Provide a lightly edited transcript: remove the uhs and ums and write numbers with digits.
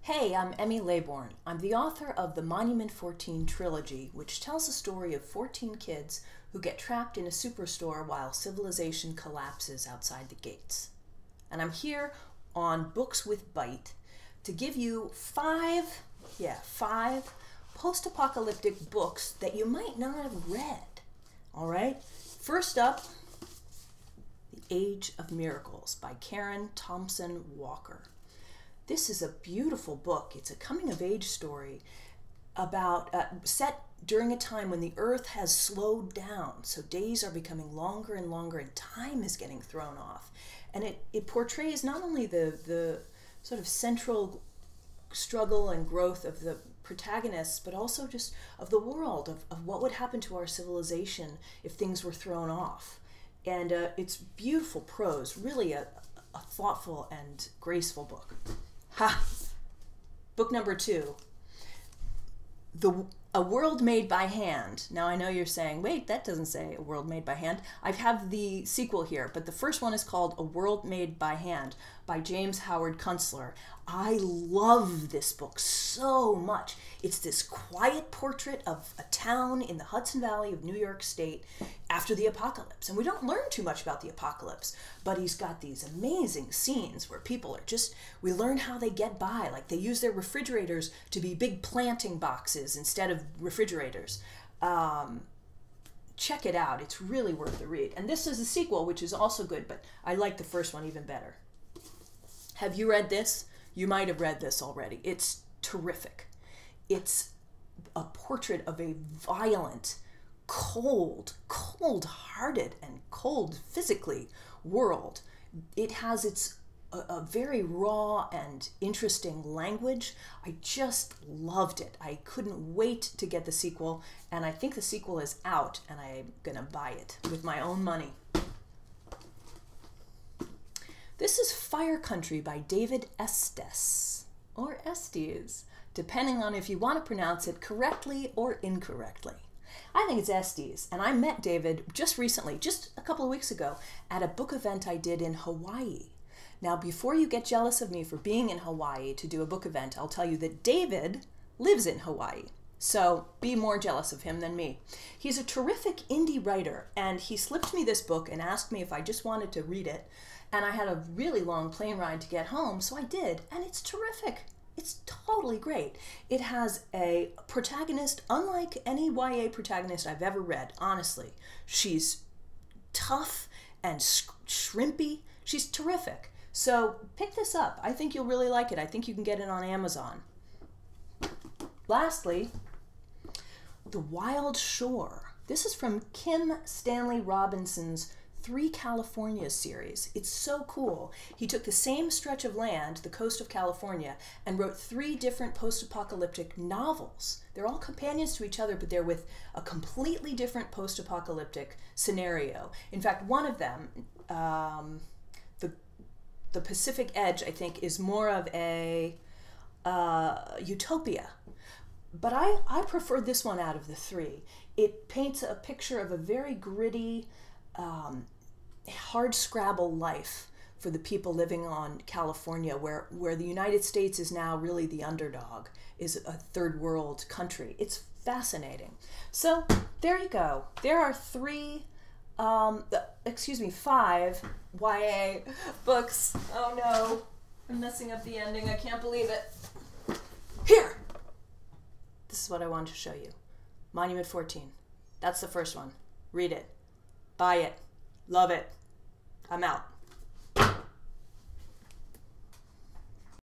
Hey, I'm Emmy Laybourne. I'm the author of the Monument 14 trilogy, which tells the story of 14 kids who get trapped in a superstore while civilization collapses outside the gates. And I'm here on Books with Bite to give you five post-apocalyptic books that you might not have read. All right? First up, The Age of Miracles by Karen Thompson Walker. This is a beautiful book. It's a coming-of-age story about set during a time when the earth has slowed down. So days are becoming longer and longer and time is getting thrown off. And it portrays not only the sort of central struggle and growth of the protagonists, but also just of the world, of what would happen to our civilization if things were thrown off. And it's beautiful prose, really a thoughtful and graceful book. Ha! Book number 2, A World Made by Hand. Now I know you're saying, wait, that doesn't say A World Made by Hand. I have the sequel here, but the first one is called A World Made by Hand by James Howard Kunstler. I love this book so much. It's this quiet portrait of a town in the Hudson Valley of New York State after the apocalypse. And we don't learn too much about the apocalypse, but he's got these amazing scenes where people are we learn how they get by. Like they use their refrigerators to be big planting boxes instead of refrigerators. Check it out. It's really worth the read. And this is a sequel, which is also good, but I like the first one even better. Have you read this? You might have read this already. It's terrific. It's a portrait of a violent, cold-hearted, and cold physically world. It has a very raw and interesting language. I just loved it. I couldn't wait to get the sequel, and I think the sequel is out, and I'm gonna buy it with my own money. This is Fire Country by David Estes, or Estes, depending on if you want to pronounce it correctly or incorrectly. I think it's Estes, and I met David just recently, just a couple of weeks ago, at a book event I did in Hawaii. Now, before you get jealous of me for being in Hawaii to do a book event, I'll tell you that David lives in Hawaii. So be more jealous of him than me. He's a terrific indie writer, and he slipped me this book and asked me if I just wanted to read it. And I had a really long plane ride to get home, so I did, and it's terrific. It's totally great. It has a protagonist unlike any YA protagonist I've ever read, honestly. She's tough and shrimpy. She's terrific. So pick this up. I think you'll really like it. I think you can get it on Amazon. Lastly, The Wild Shore. This is from Kim Stanley Robinson's 3 California series. It's so cool. He took the same stretch of land, the coast of California, and wrote 3 different post-apocalyptic novels. They're all companions to each other, but they're with a completely different post-apocalyptic scenario. In fact, one of them, the Pacific Edge, I think, is more of a utopia. But I prefer this one out of the 3. It paints a picture of a very gritty, hard scrabble life for the people living on California, where the United States is now really the underdog, is a third world country. It's fascinating. So there you go. There are 5 YA books. Oh no, I'm messing up the ending. I can't believe it. Here! This is what I wanted to show you. Monument 14. That's the first one. Read it. Buy it. Love it. I'm out.